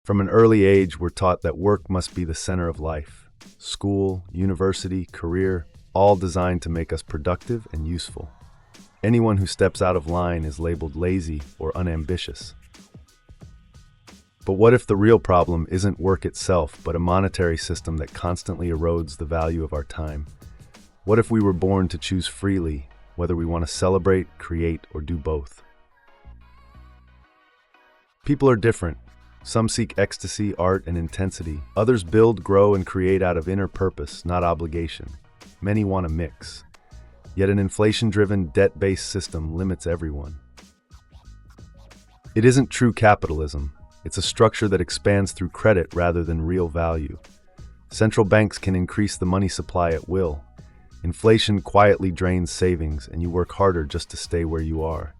From an early age, we're taught that work must be the center of life. School, university, career, all designed to make us productive and useful. Anyone who steps out of line is labeled lazy or unambitious. But what if the real problem isn't work itself, but a monetary system that constantly erodes the value of our time? What if we were born to choose freely, whether we want to celebrate, create, or do both? People are different. Some seek ecstasy, art, and intensity. Others build, grow, and create out of inner purpose, not obligation. Many want a mix. Yet an inflation-driven, debt-based system limits everyone. It isn't true capitalism. It's a structure that expands through credit rather than real value. Central banks can increase the money supply at will. Inflation quietly drains savings, and you work harder just to stay where you are.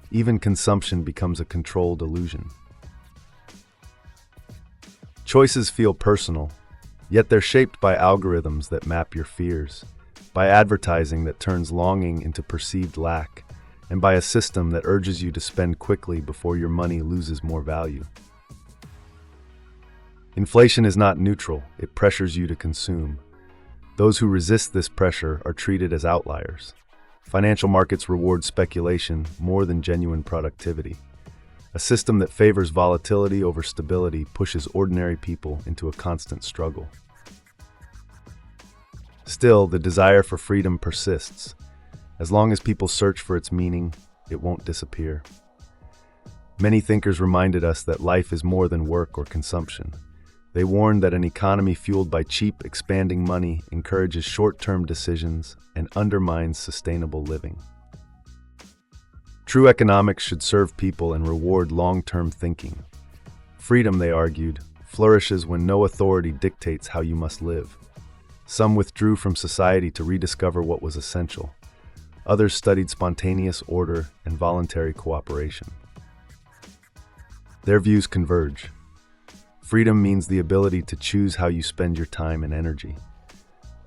Even consumption becomes a controlled illusion. Choices feel personal, yet they're shaped by algorithms that map your fears, by advertising that turns longing into perceived lack, and by a system that urges you to spend quickly before your money loses more value. Inflation is not neutral, it pressures you to consume. Those who resist this pressure are treated as outliers. Financial markets reward speculation more than genuine productivity. A system that favors volatility over stability pushes ordinary people into a constant struggle. Still, the desire for freedom persists. As long as people search for its meaning, it won't disappear. Many thinkers reminded us that life is more than work or consumption. They warned that an economy fueled by cheap, expanding money encourages short-term decisions and undermines sustainable living. True economics should serve people and reward long-term thinking. Freedom, they argued, flourishes when no authority dictates how you must live. Some withdrew from society to rediscover what was essential. Others studied spontaneous order and voluntary cooperation. Their views converge. Freedom means the ability to choose how you spend your time and energy.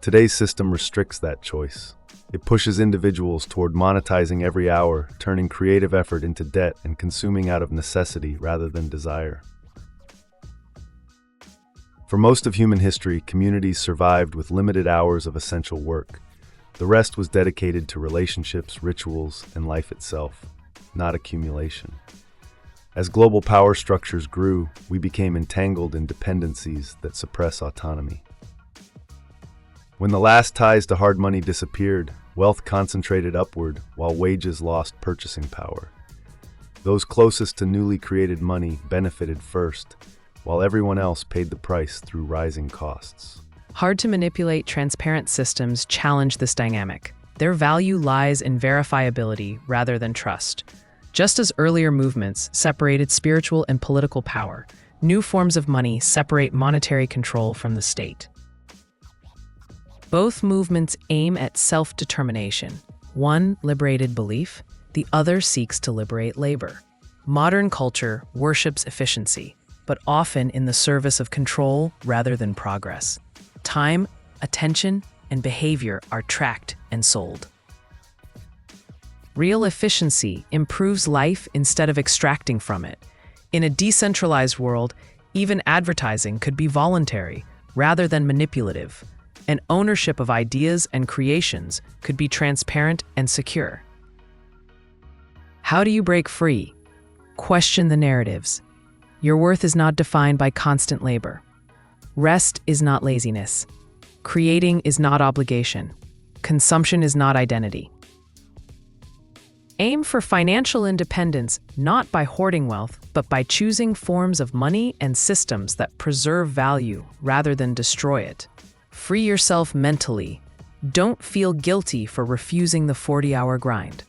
Today's system restricts that choice. It pushes individuals toward monetizing every hour, turning creative effort into debt and consuming out of necessity rather than desire. For most of human history, communities survived with limited hours of essential work. The rest was dedicated to relationships, rituals, and life itself, not accumulation. As global power structures grew, we became entangled in dependencies that suppress autonomy. When the last ties to hard money disappeared, wealth concentrated upward while wages lost purchasing power. Those closest to newly created money benefited first, while everyone else paid the price through rising costs. Hard-to-manipulate, transparent systems challenge this dynamic. Their value lies in verifiability rather than trust. Just as earlier movements separated spiritual and political power, new forms of money separate monetary control from the state. Both movements aim at self-determination. One liberated belief, the other seeks to liberate labor. Modern culture worships efficiency, but often in the service of control rather than progress. Time, attention, and behavior are tracked and sold. Real efficiency improves life instead of extracting from it. In a decentralized world, even advertising could be voluntary rather than manipulative, and ownership of ideas and creations could be transparent and secure. How do you break free? Question the narratives. Your worth is not defined by constant labor. Rest is not laziness. Creating is not obligation. Consumption is not identity. Aim for financial independence not by hoarding wealth, but by choosing forms of money and systems that preserve value rather than destroy it. Free yourself mentally. Don't feel guilty for refusing the 40-hour grind.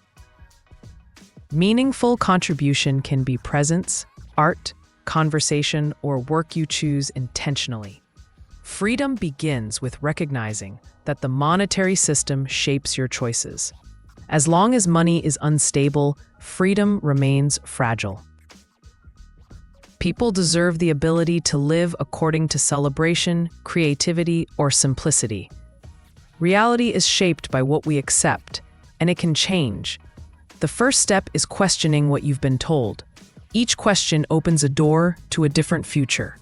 Meaningful contribution can be presence, art, conversation, or work you choose intentionally. Freedom begins with recognizing that the monetary system shapes your choices. As long as money is unstable, freedom remains fragile. People deserve the ability to live according to celebration, creativity, or simplicity. Reality is shaped by what we accept, and it can change. The first step is questioning what you've been told. Each question opens a door to a different future.